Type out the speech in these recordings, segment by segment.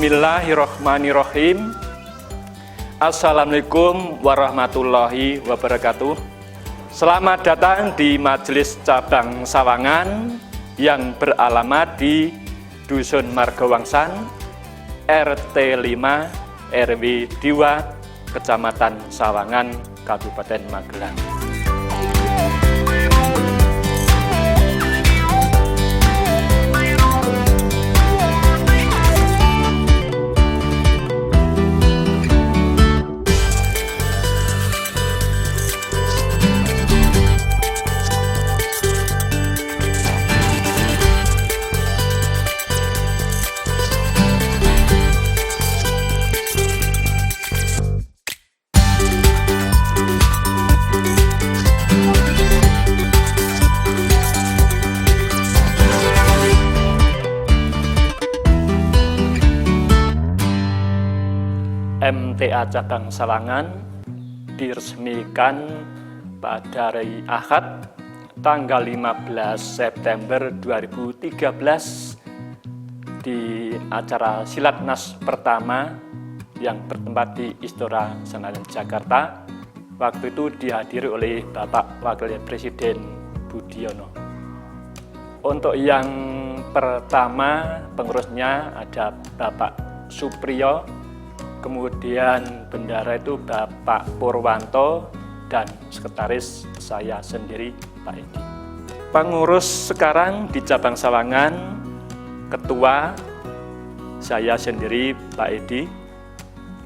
Bismillahirrahmanirrahim. Assalamualaikum warahmatullahi wabarakatuh. Selamat datang di Majelis Cabang Sawangan yang beralamat di Dusun Margowangsan, RT 5, RW 2, Kecamatan Sawangan, Kabupaten Magelang. MTA Cabang Sawangan diresmikan pada hari Ahad tanggal 15 September 2013 di acara Silatnas pertama yang bertempat di Istora Senayan, Jakarta. Waktu itu dihadiri oleh Bapak Wakil Presiden Budiono. Untuk yang pertama pengurusnya ada Bapak Supriyo, kemudian bendara itu Bapak Purwanto, dan sekretaris saya sendiri, Pak Edi. Pengurus sekarang di Cabang Sawangan, ketua saya sendiri, Pak Edi.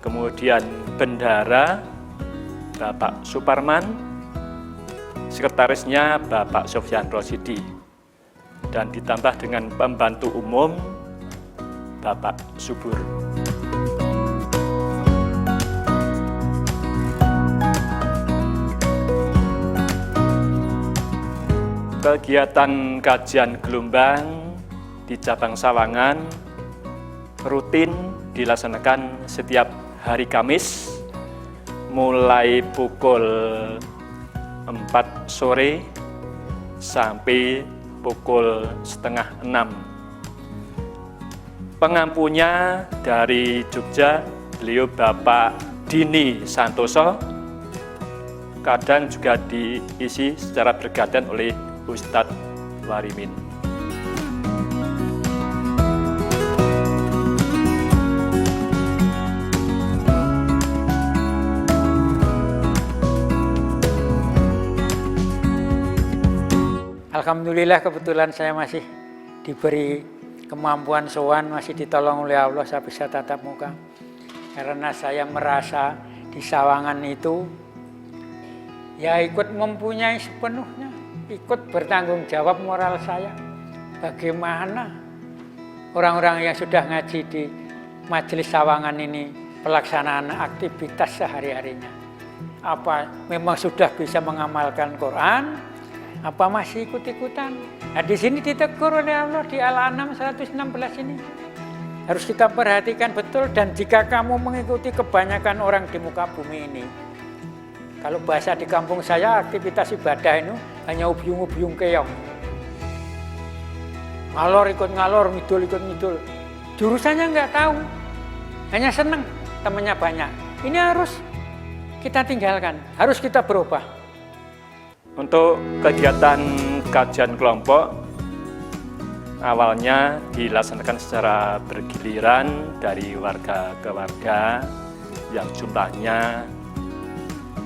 Kemudian bendara Bapak Suparman, sekretarisnya Bapak Sofyan Rosidi, dan ditambah dengan pembantu umum Bapak Subur. Kegiatan kajian gelombang di Cabang Sawangan rutin dilaksanakan setiap hari Kamis mulai pukul 4 sore sampai pukul setengah 6. Pengampunya dari Jogja, beliau Bapak Dini Santoso, kadang juga diisi secara bergantian oleh Ustadz Warimin. Alhamdulillah, kebetulan saya masih diberi kemampuan sowan, masih ditolong oleh Allah, saya bisa tatap muka. Karena saya merasa di Sawangan itu ya ikut mempunyai sepenuhnya, ikut bertanggung jawab moral saya. Bagaimana orang-orang yang sudah ngaji di Majelis Sawangan ini pelaksanaan aktivitas sehari-harinya. Apa memang sudah bisa mengamalkan Quran? Apa masih ikut-ikutan? Nah, di sini ditegur oleh Allah di Al-An'am 116 ini. Harus kita perhatikan betul, dan jika kamu mengikuti kebanyakan orang di muka bumi ini, kalau bahasa di kampung saya, aktivitas ibadah itu hanya ubyung-ubyung keong. Ngalor ikut ngalor, ngidul ikut ngidul. Jurusannya nggak tahu, hanya seneng temannya banyak. Ini harus kita tinggalkan, harus kita berubah. Untuk kegiatan kajian kelompok, awalnya dilaksanakan secara bergiliran dari warga ke warga yang jumlahnya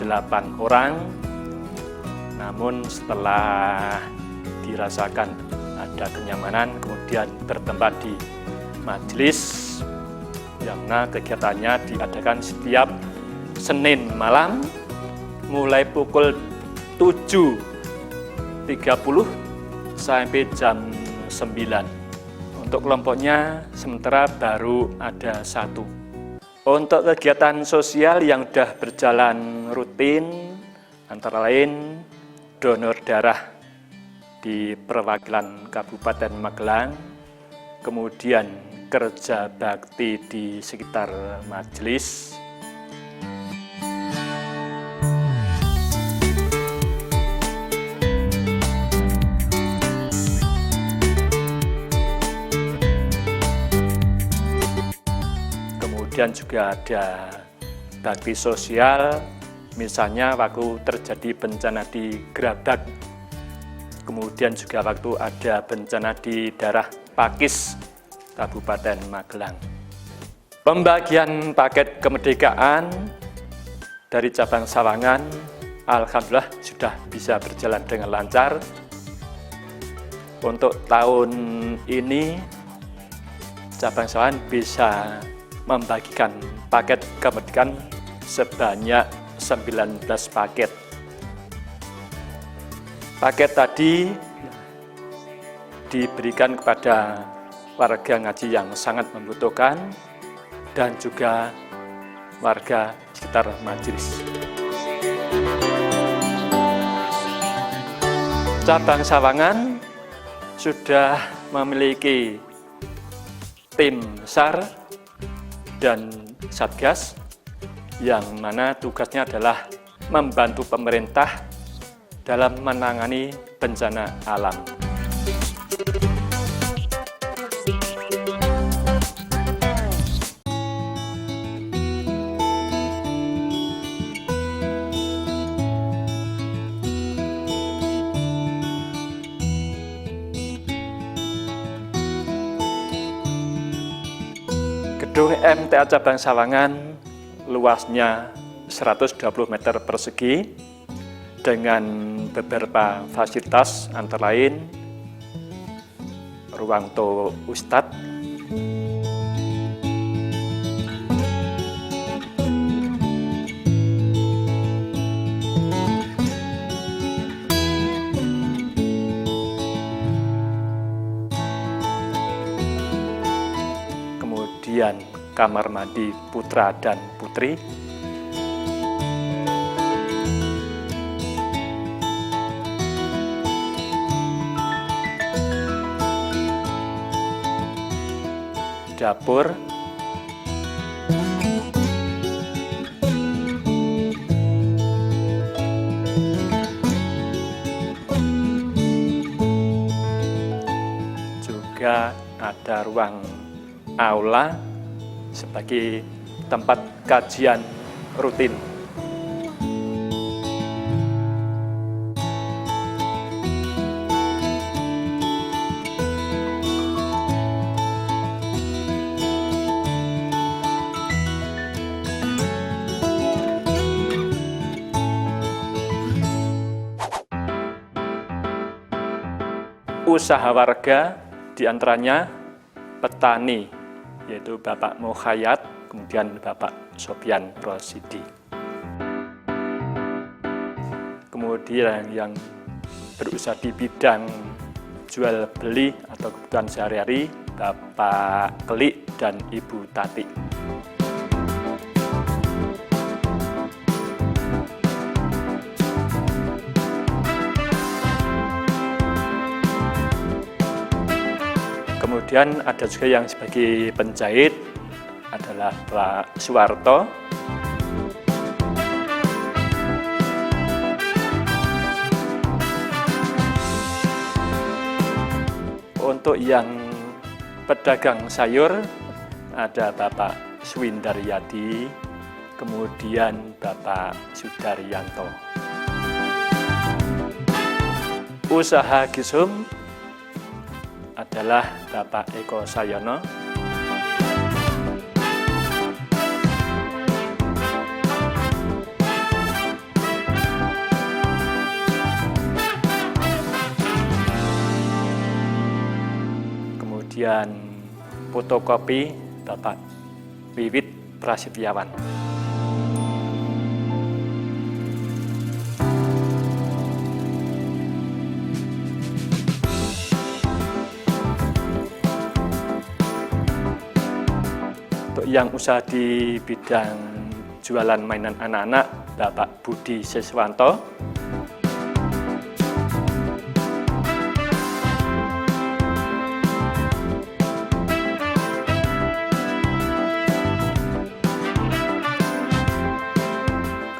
8 orang, namun setelah dirasakan ada kenyamanan, kemudian bertempat di majelis, yang mana kegiatannya diadakan setiap Senin malam mulai pukul 7.30 sampai jam 9. Untuk kelompoknya sementara baru ada 1. Untuk kegiatan sosial yang sudah berjalan rutin, antara lain donor darah di perwakilan Kabupaten Magelang, kemudian kerja bakti di sekitar majelis, kemudian juga ada bakti sosial, misalnya waktu terjadi bencana di Grabag, kemudian juga waktu ada bencana di daerah Pakis, Kabupaten Magelang. Pembagian paket kemerdekaan dari cabang Sawangan, alhamdulillah sudah bisa berjalan dengan lancar. Untuk tahun ini, cabang Sawangan bisa membagikan paket kemerdekaan sebanyak 19 paket. Paket tadi diberikan kepada warga Ngaji yang sangat membutuhkan dan juga warga sekitar majelis. Cabang Sawangan sudah memiliki tim SAR dan Satgas yang mana tugasnya adalah membantu pemerintah dalam menangani bencana alam. Gedung MTA Cabang Sawangan luasnya 120 meter persegi dengan beberapa fasilitas antara lain ruang to Ustadz, kemudian kamar mandi putra dan putri, dapur, juga ada ruang aula sebagai tempat kajian rutin. Usaha warga diantaranya petani, yaitu Bapak Mukhayat, kemudian Bapak Sopyan Rosidi. Kemudian yang berusaha di bidang jual beli atau kebutuhan sehari-hari, Bapak Klik dan Ibu Tati. Kemudian ada juga yang sebagai penjahit adalah Pak Suwarto. Untuk yang pedagang sayur ada Bapak Swindaryadi, kemudian Bapak Sudaryanto. Usaha Gisum adalah Bapak Eko Sayono. Kemudian fotokopi Bapak Wiwit Prasetyawan. Untuk yang usaha di bidang jualan mainan anak-anak, Bapak Budi Siswanto.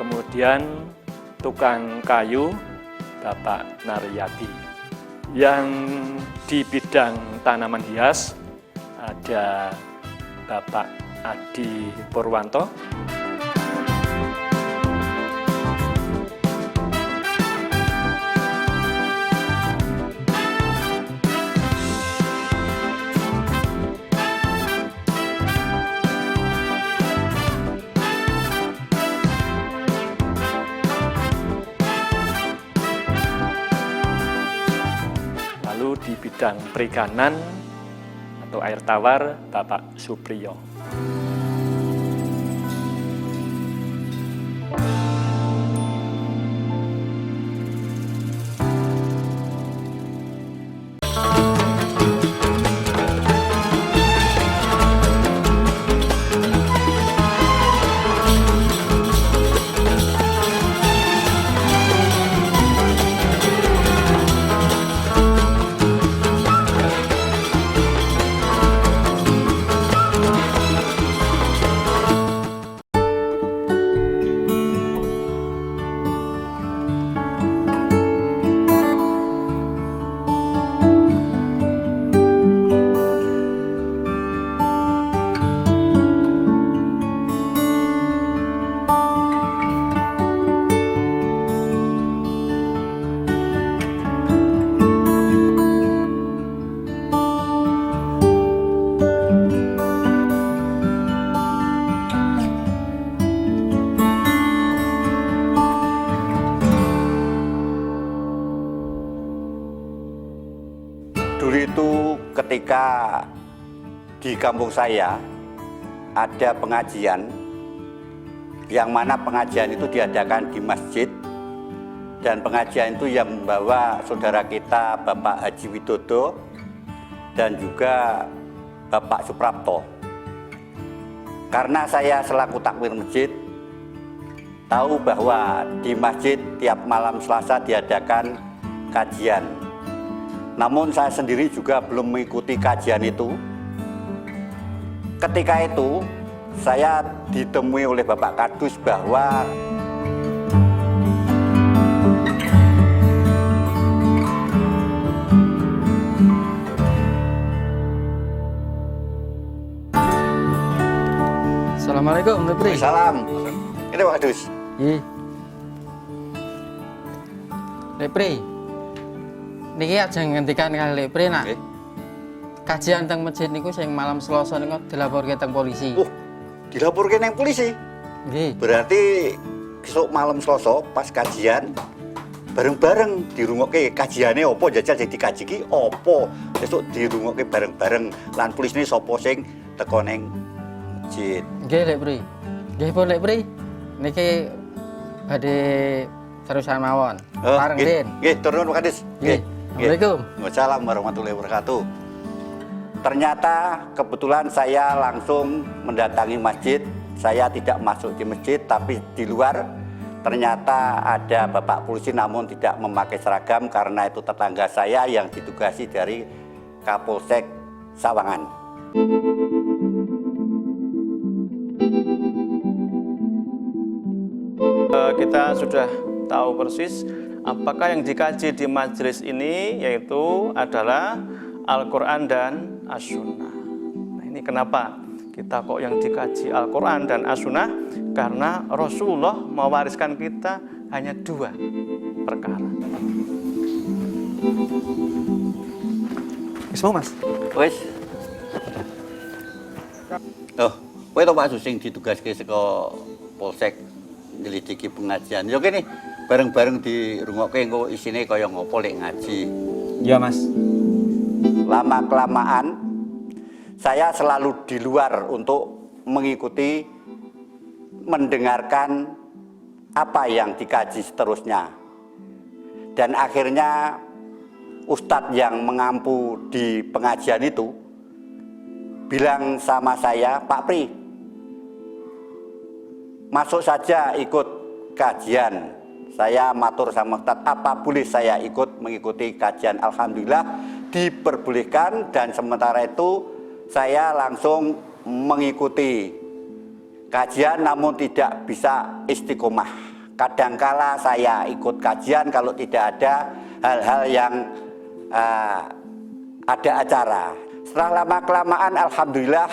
Kemudian tukang kayu, Bapak Naryati. Yang di bidang tanaman hias ada Bapak Adi Purwanto. Lalu di bidang perikanan atau air tawar, Bapak Supriyo. Dulu itu ketika di kampung saya ada pengajian, yang mana pengajian itu diadakan di masjid, dan pengajian itu yang membawa saudara kita Bapak Haji Widodo dan juga Bapak Suprapto. Karena saya selaku takmir masjid tahu bahwa di masjid tiap malam Selasa diadakan kajian. Namun saya sendiri juga belum mengikuti kajian itu. Ketika itu saya ditemui oleh Bapak Kadus bahwa Assalamualaikum, Lepri. Salam. Ini Pak Kadus. Iya. Lepri. Niki aja ngendikan kali Lepri nak. Kajian teng masjid niku sing malam Selasa niku dilaporke teng polisi. Dilaporke nang polisi. Nggih. Berarti besok malam Selasa pas kajian bareng-bareng dirungokke kajiane opo, jajal sing dikaji ki opo. Besok dirungokke bareng-bareng lan polisine sapa sing teko ning masjid. Nggih, Lepri. Nggih pun Lepri. Niki badhe terusan mawon. Bareng Den. Nggih, turun Pak Kadus. Nggih. Assalamualaikum. Waalaikumsalam warahmatullahi wabarakatuh. Ternyata kebetulan saya langsung mendatangi masjid. Saya tidak masuk di masjid tapi di luar. Ternyata ada Bapak polisi namun tidak memakai seragam karena itu tetangga saya yang ditugasi dari Kapolsek Sawangan. Kita sudah tahu persis apakah yang dikaji di majelis ini, yaitu adalah Al-Quran dan As-Sunnah. Nah, ini kenapa kita kok yang dikaji Al-Quran dan As-Sunnah? Karena Rasulullah mewariskan kita hanya 2 perkara. Semua Mas. Wes. Oh, kowe to Pak Susing ditugaske saka Polsek nyelidiki pengajian. Ya kene bareng-bareng dirungokke engko isine kaya ngopo lek ngaji. Iya Mas. Lama-kelamaan saya selalu di luar untuk mengikuti, mendengarkan apa yang dikaji seterusnya. Dan akhirnya Ustadz yang mengampu di pengajian itu bilang sama saya, Pak Pri, masuk saja ikut kajian. Saya matur sama Ustadz, apa boleh saya ikut mengikuti kajian? Alhamdulillah diperbolehkan dan sementara itu saya langsung mengikuti kajian namun tidak bisa istiqomah. Kadangkala saya ikut kajian kalau tidak ada hal-hal yang ada acara. Setelah lama-kelamaan alhamdulillah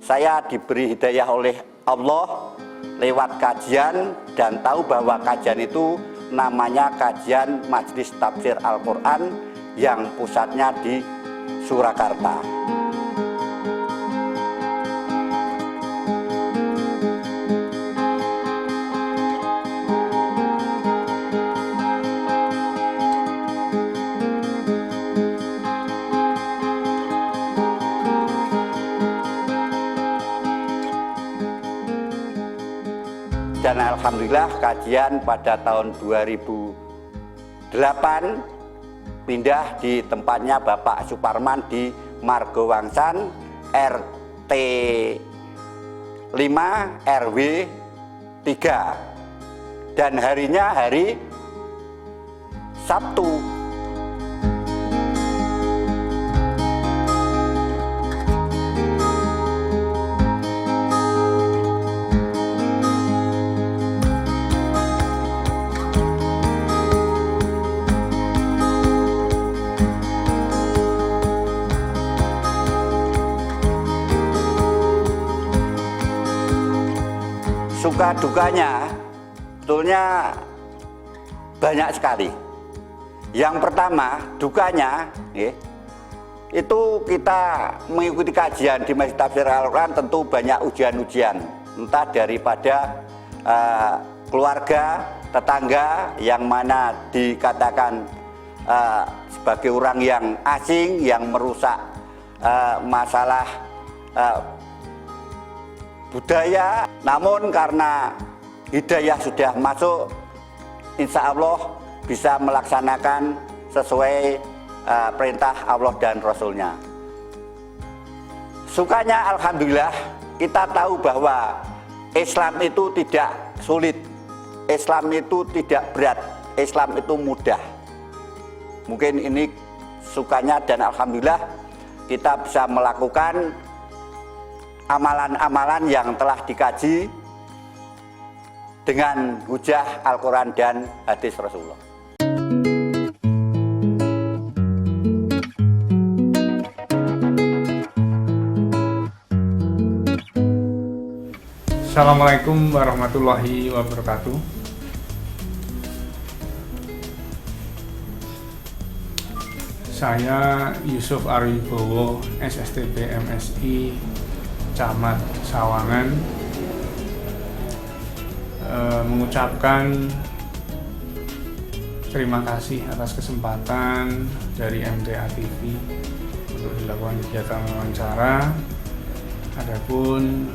saya diberi hidayah oleh Allah lewat kajian dan tahu bahwa kajian itu namanya kajian Majelis Tafsir Al-Quran yang pusatnya di Surakarta. Dan alhamdulillah kajian pada tahun 2008 pindah di tempatnya Bapak Suparman di Margowangsan RT 5 RW 3 dan harinya hari Sabtu. Suka dukanya sebetulnya banyak sekali. Yang pertama dukanya itu kita mengikuti kajian di Majelis Tafsir Al-Quran tentu banyak ujian-ujian, entah daripada keluarga, tetangga yang mana dikatakan sebagai orang yang asing yang merusak masalah budaya. Namun karena hidayah sudah masuk, insya Allah bisa melaksanakan sesuai perintah Allah dan Rasulnya. Sukanya alhamdulillah kita tahu bahwa Islam itu tidak sulit, Islam itu tidak berat, Islam itu mudah. Mungkin ini sukanya, dan alhamdulillah kita bisa melakukan amalan-amalan yang telah dikaji dengan hujah Al-Quran dan hadis Rasulullah. Assalamualaikum warahmatullahi wabarakatuh. Saya Yusuf Arwibowo, SSTB MSI Camat Sawangan, mengucapkan terima kasih atas kesempatan dari MTA TV untuk dilakukan kegiatan wawancara. Adapun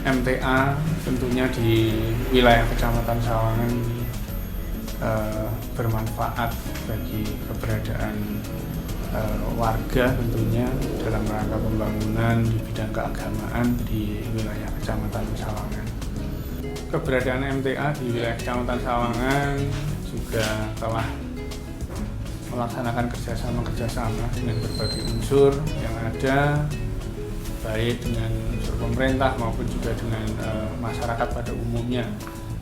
MTA tentunya di wilayah Kecamatan Sawangan bermanfaat bagi keberadaan warga tentunya dalam rangka pembangunan di bidang keagamaan di wilayah Kecamatan Sawangan. Keberadaan MTA di wilayah Kecamatan Sawangan juga telah melaksanakan kerjasama dengan berbagai unsur yang ada, baik dengan unsur pemerintah maupun juga dengan masyarakat pada umumnya.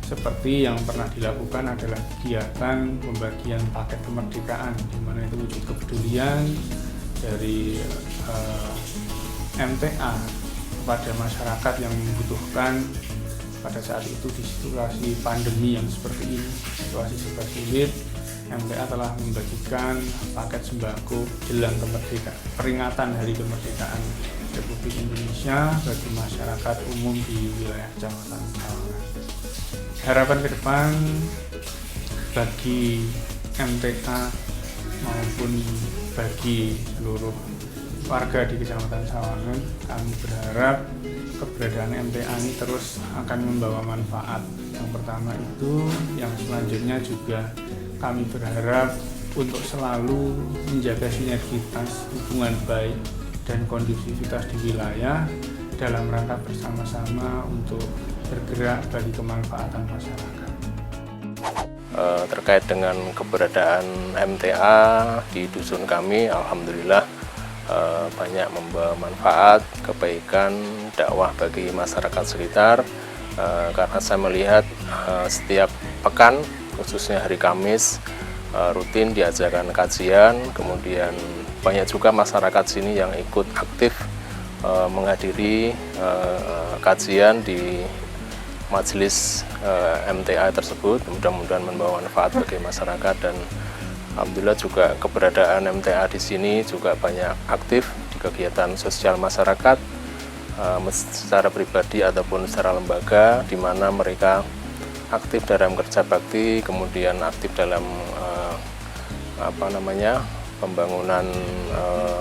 Seperti yang pernah dilakukan adalah kegiatan pembagian paket kemerdekaan, di mana itu wujud kepedulian dari MTA kepada masyarakat yang membutuhkan pada saat itu di situasi pandemi yang seperti ini, situasi serba sulit. MTA telah membagikan paket sembako jelang kemerdekaan, peringatan Hari Kemerdekaan Republik Indonesia bagi masyarakat umum di wilayah Kecamatan Sawangan. Harapan ke depan bagi MTA maupun bagi seluruh warga di Kecamatan Sawangan, kami berharap keberadaan MTA ini terus akan membawa manfaat. Yang pertama itu, yang selanjutnya juga kami berharap untuk selalu menjaga sinergitas hubungan baik dan kondusivitas di wilayah dalam rangka bersama-sama untuk bergerak bagi kemanfaatan masyarakat. Terkait dengan keberadaan MTA di dusun kami, alhamdulillah banyak membawa manfaat, kebaikan, dakwah bagi masyarakat sekitar, karena saya melihat setiap pekan, khususnya hari Kamis, rutin diajarkan kajian, kemudian banyak juga masyarakat sini yang ikut aktif menghadiri kajian di majelis MTA tersebut. Mudah-mudahan membawa manfaat bagi masyarakat, dan alhamdulillah juga keberadaan MTA di sini juga banyak aktif di kegiatan sosial masyarakat secara pribadi ataupun secara lembaga, di mana mereka aktif dalam kerja bakti, kemudian aktif dalam pembangunan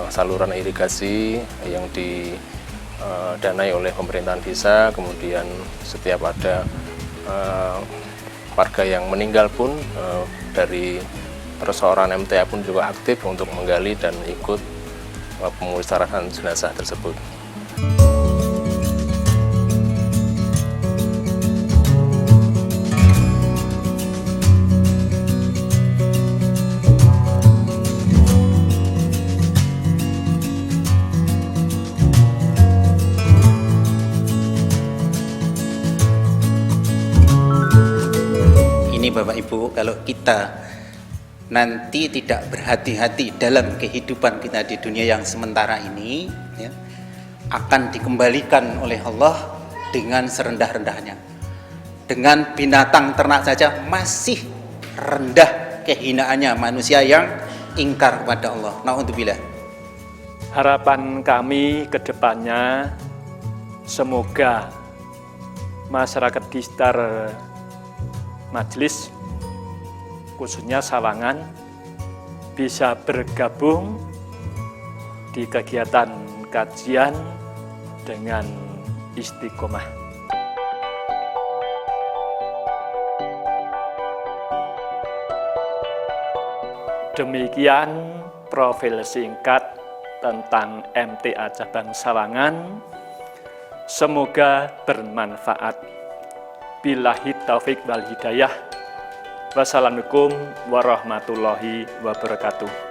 saluran irigasi yang didanai oleh pemerintahan desa. Kemudian setiap ada warga yang meninggal pun dari perseorangan MTA pun juga aktif untuk menggali dan ikut pemusyawaratan jenazah tersebut. Bapak Ibu, kalau kita nanti tidak berhati-hati dalam kehidupan kita di dunia yang sementara ini, ya, akan dikembalikan oleh Allah dengan serendah-rendahnya. Dengan binatang ternak saja masih rendah kehinaannya manusia yang ingkar kepada Allah. Na'udzubillah. Harapan kami ke depannya, semoga masyarakat di sekitar majelis, khususnya Sawangan, bisa bergabung di kegiatan kajian dengan istiqomah. Demikian profil singkat tentang MTA Cabang Sawangan. Semoga bermanfaat. Billahi taufik wal hidayah. Wassalamualaikum warahmatullahi wabarakatuh.